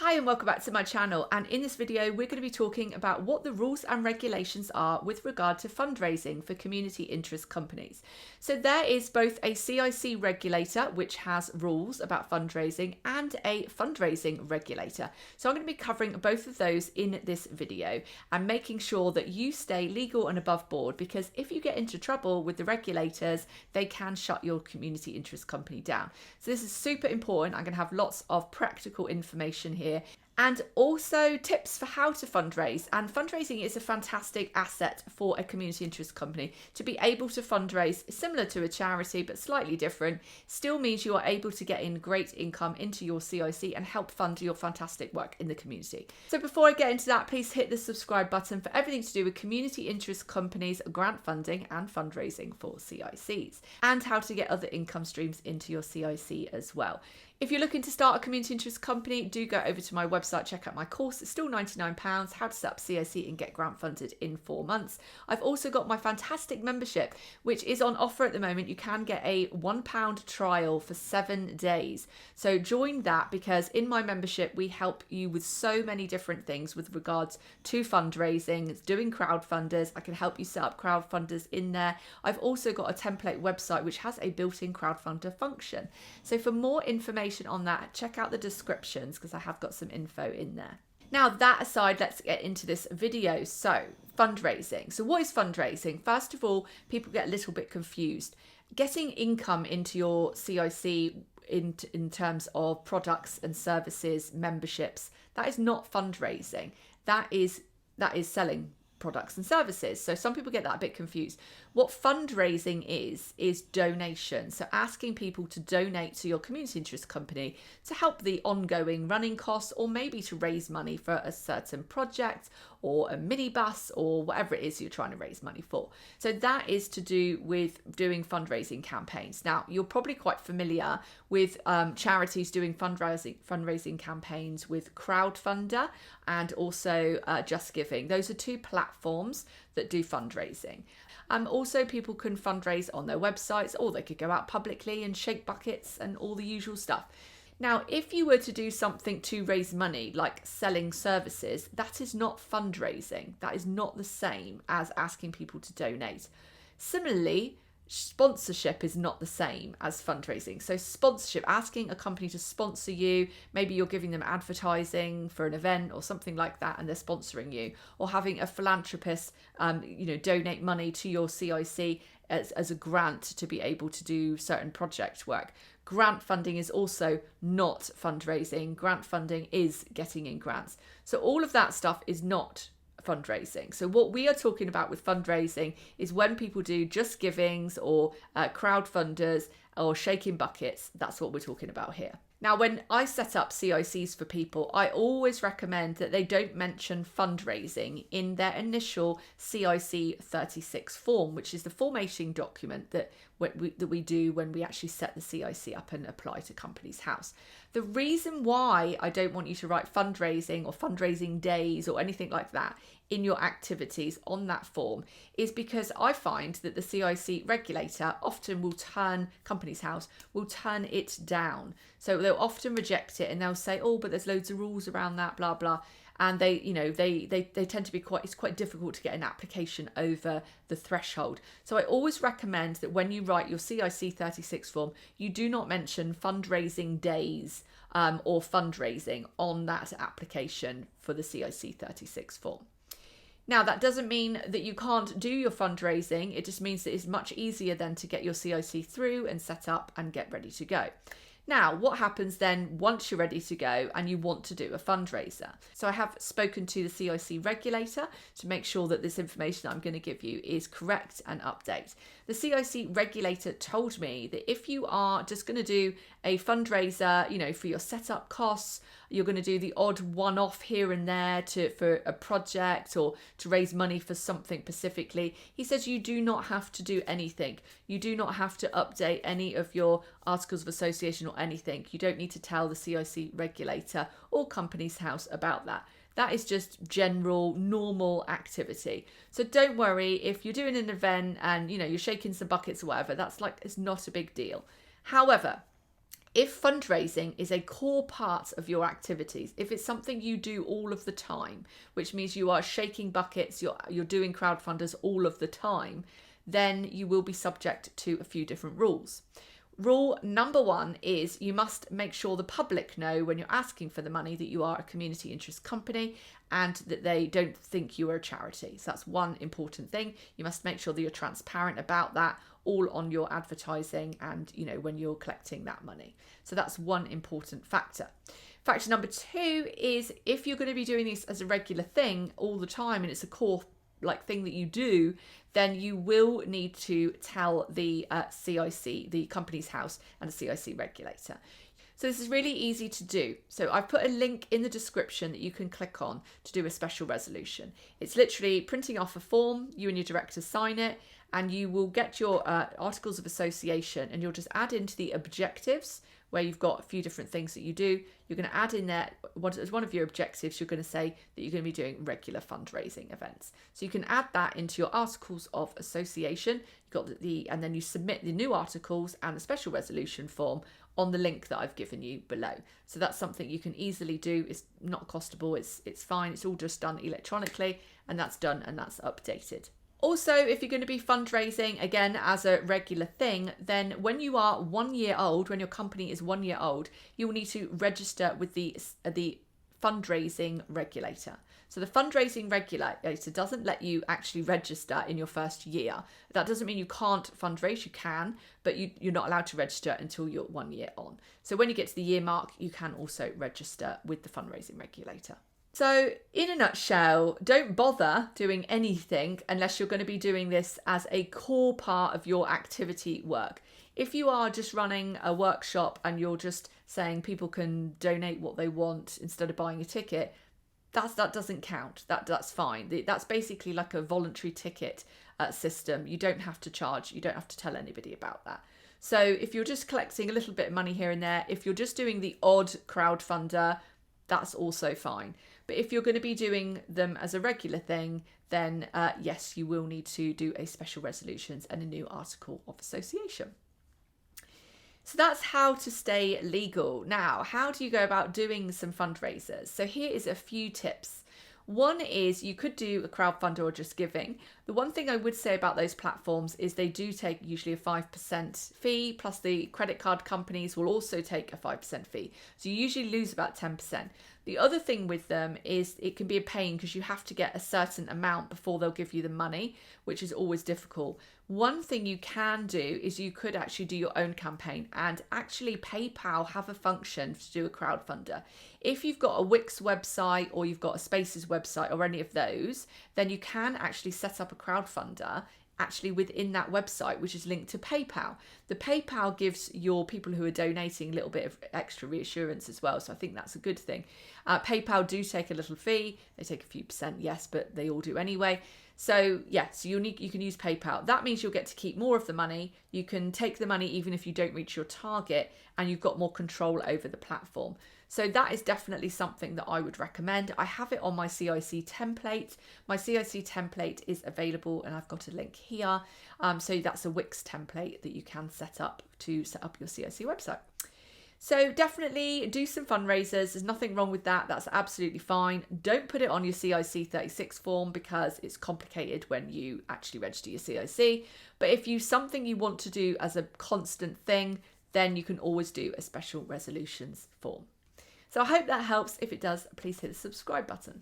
Hi and welcome back to my channel, and in this video we're going to be talking about what the rules and regulations are with regard to fundraising for community interest companies. So there is both a CIC regulator which has rules about fundraising and a fundraising regulator. So I'm going to be covering both of those in this video and making sure that you stay legal and above board, because if you get into trouble with the regulators, they can shut your community interest company down. So this is super important. I'm going to have lots of practical information here and also tips for how to fundraise. And fundraising is a fantastic asset for a community interest company. To be able to fundraise similar to a charity but slightly different still means you are able to get in great income into your CIC and help fund your fantastic work in the community. So before I get into that, please hit the subscribe button for everything to do with community interest companies, grant funding and fundraising for CICs, and how to get other income streams into your CIC as well. If you're looking to start a community interest company, do go over to my website, check out my course. It's still £99, how to set up CIC and get grant funded in 4 months. I've also got my fantastic membership, which is on offer at the moment. You can get a £1 trial for 7 days. So join that, because in my membership, we help you with so many different things with regards to fundraising, doing crowdfunders. I can help you set up crowdfunders in there. I've also got a template website which has a built-in crowdfunder function. So for more information on that, check out the descriptions, because I have got some info in there. Now that aside, let's get into this video. So fundraising. So what is fundraising? First of all, people get a little bit confused. Getting income into your CIC in terms of products and services, memberships, that is not fundraising. That is selling products and services. So some people get that a bit confused. What fundraising is donation. So asking people to donate to your community interest company to help the ongoing running costs, or maybe to raise money for a certain project or a minibus or whatever it is you're trying to raise money for. So that is to do with doing fundraising campaigns. Now, you're probably quite familiar with charities doing fundraising campaigns with Crowdfunder and also Just Giving. Those are two platforms that do fundraising. Also, people can fundraise on their websites, or they could go out publicly and shake buckets and all the usual stuff. Now, if you were to do something to raise money, like selling services, that is not fundraising. That is not the same as asking people to donate. Similarly, sponsorship is not the same as fundraising. So sponsorship, asking a company to sponsor you, maybe you're giving them advertising for an event or something like that, and they're sponsoring you, or having a philanthropist, donate money to your CIC as a grant to be able to do certain project work. Grant funding is also not fundraising. Grant funding is getting in grants. So all of that stuff is not fundraising. So what we are talking about with fundraising is when people do just givings or crowdfunders or shaking buckets. That's what we're talking about here. Now, when I set up CICs for people, I always recommend that they don't mention fundraising in their initial CIC 36 form, which is the formation document that we do when we actually set the CIC up and apply to Companies House. The reason why I don't want you to write fundraising or fundraising days or anything like that in your activities on that form is because I find that the CIC regulator often will turn, Companies House will turn it down. So they'll often reject it and they'll say, oh, but there's loads of rules around that, blah, blah. And they tend to be it's quite difficult to get an application over the threshold. So I always recommend that when you write your CIC 36 form, you do not mention fundraising days or fundraising on that application for the CIC 36 form. Now, that doesn't mean that you can't do your fundraising. It just means that it's much easier then to get your CIC through and set up and get ready to go. Now, what happens then once you're ready to go and you want to do a fundraiser? So I have spoken to the CIC regulator to make sure that this information that I'm going to give you is correct and update. The CIC regulator told me that if you are just going to do a fundraiser, for your setup costs, you're going to do the odd one-off here and there for a project or to raise money for something specifically, he says you do not have to do anything. You do not have to update any of your articles of association or anything. You don't need to tell the CIC regulator or Companies House about that. That is just general, normal activity. So don't worry if you're doing an event and, you're shaking some buckets or whatever, it's not a big deal. However, If fundraising is a core part of your activities, if it's something you do all of the time, which means you are shaking buckets, you're doing crowdfunders all of the time, then you will be subject to a few different rules. Rule number 1 is you must make sure the public know when you're asking for the money that you are a community interest company and that they don't think you are a charity. So that's one important thing. You must make sure that you're transparent about that all on your advertising and, when you're collecting that money. So that's one important factor. Factor number 2 is if you're going to be doing this as a regular thing all the time and it's a core thing that you do, then you will need to tell the CIC, the Companies House, and the CIC regulator. So this is really easy to do. So I've put a link in the description that you can click on to do a special resolution. It's literally printing off a form, you and your director sign it, and you will get your articles of association, and you'll just add into the objectives where you've got a few different things that you do. You're going to add in there, as one of your objectives, you're going to say that you're going to be doing regular fundraising events. So you can add that into your articles of association. You've got and then you submit the new articles and the special resolution form on the link that I've given you below. So that's something you can easily do. It's not costable. It's fine. It's all just done electronically, and that's done and that's updated. Also, if you're going to be fundraising, again, as a regular thing, then when you are 1 year old, when your company is 1 year old, you will need to register with the fundraising regulator. So the fundraising regulator doesn't let you actually register in your first year. That doesn't mean you can't fundraise, you can, but you're not allowed to register until you're 1 year on. So when you get to the year mark, you can also register with the fundraising regulator. So in a nutshell, don't bother doing anything unless you're going to be doing this as a core part of your activity work. If you are just running a workshop and you're just saying people can donate what they want instead of buying a ticket, that doesn't count. That's fine. That's basically like a voluntary ticket system. You don't have to charge. You don't have to tell anybody about that. So if you're just collecting a little bit of money here and there, if you're just doing the odd crowdfunder, that's also fine. But if you're going to be doing them as a regular thing, then yes, you will need to do a special resolutions and a new article of association. So that's how to stay legal. Now, how do you go about doing some fundraisers? So here is a few tips. One is you could do a crowdfunder or just giving. The one thing I would say about those platforms is they do take usually a 5% fee, plus the credit card companies will also take a 5% fee. So you usually lose about 10%. The other thing with them is it can be a pain because you have to get a certain amount before they'll give you the money, which is always difficult. One thing you can do is you could actually do your own campaign, and actually PayPal have a function to do a crowdfunder. If you've got a Wix website or you've got a Spaces website or any of those, then you can actually set up a crowdfunder actually within that website, which is linked to PayPal. The PayPal gives your people who are donating a little bit of extra reassurance as well. So I think that's a good thing. PayPal do take a little fee. They take a few percent, yes, but they all do anyway. So yeah, so you can use PayPal. That means you'll get to keep more of the money. You can take the money even if you don't reach your target, and you've got more control over the platform. So that is definitely something that I would recommend. I have it on my CIC template. My CIC template is available, and I've got a link here. So that's a Wix template that you can set up to set up your CIC website. So definitely do some fundraisers. There's nothing wrong with that. That's absolutely fine. Don't put it on your CIC 36 form because it's complicated when you actually register your CIC. But if you something you want to do as a constant thing, then you can always do a special resolutions form. So I hope that helps. If it does, please hit the subscribe button.